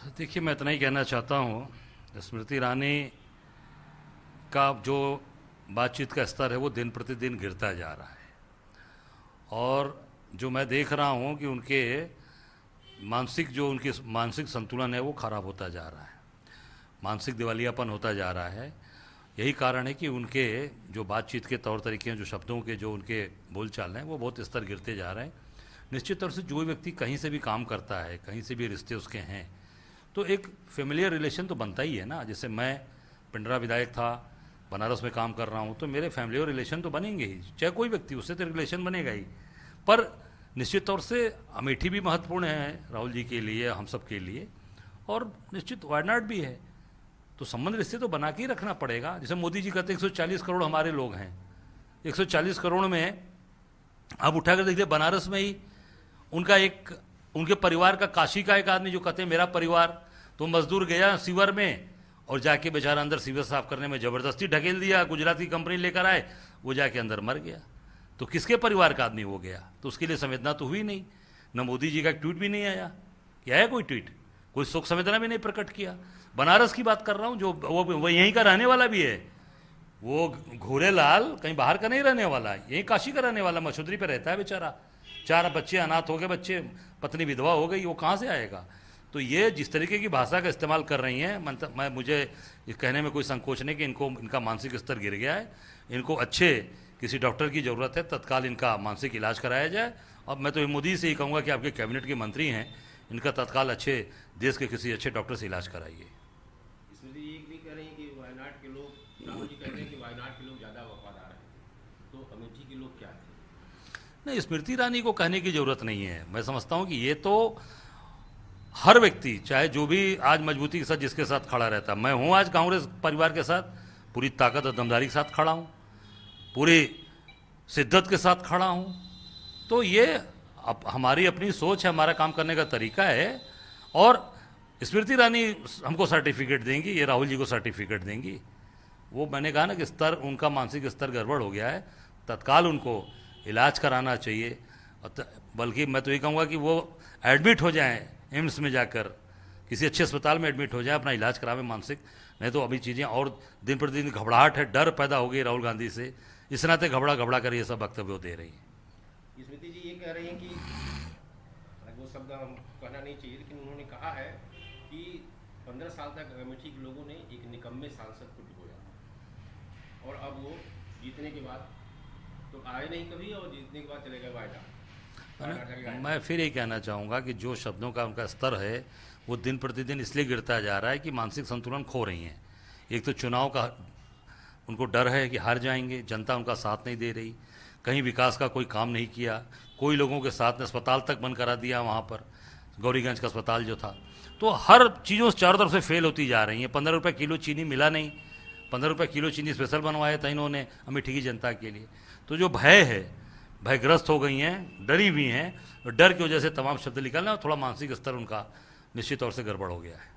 देखिए, मैं इतना ही कहना चाहता हूँ, स्मृति ईरानी का जो बातचीत का स्तर है वो दिन प्रतिदिन गिरता जा रहा है। और जो मैं देख रहा हूँ कि उनके मानसिक संतुलन है वो खराब होता जा रहा है, मानसिक दिवालियापन होता जा रहा है। यही कारण है कि उनके जो बातचीत के तौर तरीके हैं, जो शब्दों के जो उनके बोलचाल हैं, वो बहुत स्तर गिरते जा रहे हैं। निश्चित तौर से जो व्यक्ति कहीं से भी काम करता है, कहीं से भी रिश्ते उसके हैं, तो एक फेमिलियर रिलेशन तो बनता ही है ना। जैसे मैं पिंडरा विधायक था, बनारस में काम कर रहा हूँ, तो मेरे फैमिलियर रिलेशन तो बनेंगे ही, चाहे कोई व्यक्ति, उससे तो रिलेशन बनेगा ही। पर निश्चित तौर से अमेठी भी महत्वपूर्ण है राहुल जी के लिए, हम सब के लिए, और निश्चित वायनाड भी है। तो संबंध रिश्ते तो बना के ही रखना पड़ेगा। जैसे मोदी जी कहते हैं 140 करोड़ हमारे लोग हैं, 140 करोड़ में आप उठाकर देखिए, बनारस में ही उनके परिवार का, काशी का एक आदमी जो कहते हैं मेरा परिवार, तो मजदूर गया सीवर में और जाके बेचारा अंदर सीवर साफ करने में ज़बरदस्ती ढकेल दिया, गुजराती कंपनी लेकर आए, वो जाके अंदर मर गया। तो किसके परिवार का आदमी वो गया? तो उसके लिए संवेदना तो हुई नहीं। न मोदी जी का एक ट्वीट भी नहीं आया, क्या है कोई ट्वीट, कोई शोक संवेदना भी नहीं प्रकट किया। बनारस की बात कर रहा हूँ, जो वो यहीं का रहने वाला भी है, वो घोरेलाल कहीं बाहर का नहीं रहने वाला, यहीं काशी का रहने वाला, मसूदरी पे रहता है बेचारा। 4 बच्चे अनाथ हो गए, बच्चे, पत्नी विधवा हो गई, वो कहाँ से आएगा? तो ये जिस तरीके की भाषा का इस्तेमाल कर रही हैं, मुझे इस कहने में कोई संकोच नहीं कि इनका मानसिक स्तर गिर गया है। इनको अच्छे किसी डॉक्टर की ज़रूरत है, तत्काल इनका मानसिक इलाज कराया जाए। और मैं तो मोदी से ही कहूँगा कि आपके कैबिनेट के मंत्री हैं, इनका तत्काल अच्छे देश के किसी अच्छे डॉक्टर से इलाज कराइए। स्मृति जी भी कह रही हैं कि वायनाड के लोग, राहुल जी कहते हैं कि वायनाड के लोग ज़्यादा वफादार हैं, तो अमेठी के लोग क्या थे? नहीं, स्मृति ईरानी को कहने की ज़रूरत नहीं है। मैं समझता हूँ कि ये तो हर व्यक्ति, चाहे जो भी आज मजबूती के साथ जिसके साथ खड़ा रहता, मैं हूँ आज कांग्रेस परिवार के साथ पूरी ताकत और दमदारी के साथ खड़ा हूँ, पूरी शिद्दत के साथ खड़ा हूँ। तो ये अब हमारी अपनी सोच है, हमारा काम करने का तरीका है। और स्मृति ईरानी हमको सर्टिफिकेट देंगी, ये राहुल जी को सर्टिफिकेट देंगी। वो मैंने कहा ना कि स्तर, उनका मानसिक स्तर गड़बड़ हो गया है, तत्काल उनको इलाज कराना चाहिए। बल्कि मैं तो ये कहूँगा कि वो एडमिट हो जाएं एम्स में जाकर, किसी अच्छे अस्पताल में एडमिट हो जाए, अपना इलाज करावें मानसिक। नहीं तो अभी चीज़ें और दिन प्रतिदिन घबराहट है, डर पैदा हो गई राहुल गांधी से, इस नाते घबरा कर ये सब वक्तव्य दे रही हैं। स्मृति जी ये कह रही हैं कि वो शब्द हम कहना नहीं चाहिए, लेकिन उन्होंने कहा है कि 15 साल तक अमेठी के लोगों ने एक निकम्मे सांसद को ढोया, और अब वो जीतने के बाद तो आए नहीं कभी, और जीतने के बाद चले गए वायनाड। मैं फिर ये कहना चाहूँगा कि जो शब्दों का उनका स्तर है वो दिन प्रतिदिन इसलिए गिरता जा रहा है कि मानसिक संतुलन खो रही हैं। एक तो चुनाव का उनको डर है कि हार जाएंगे, जनता उनका साथ नहीं दे रही, कहीं विकास का कोई काम नहीं किया, कोई लोगों के साथ ने अस्पताल तक बंद करा दिया, वहाँ पर गौरीगंज का अस्पताल जो था। तो हर चीज़ों से चारों तरफ से फेल होती जा रही हैं। 15 रुपये किलो चीनी मिला नहीं, 15 रुपये किलो चीनी स्पेशल बनवाया था इन्होंने अमेठी की जनता के लिए। तो जो भय है, भयग्रस्त हो गई हैं, डरी हुई हैं, और डर की वजह से तमाम शब्द निकलना, और थोड़ा मानसिक स्तर उनका निश्चित तौर से गड़बड़ हो गया है।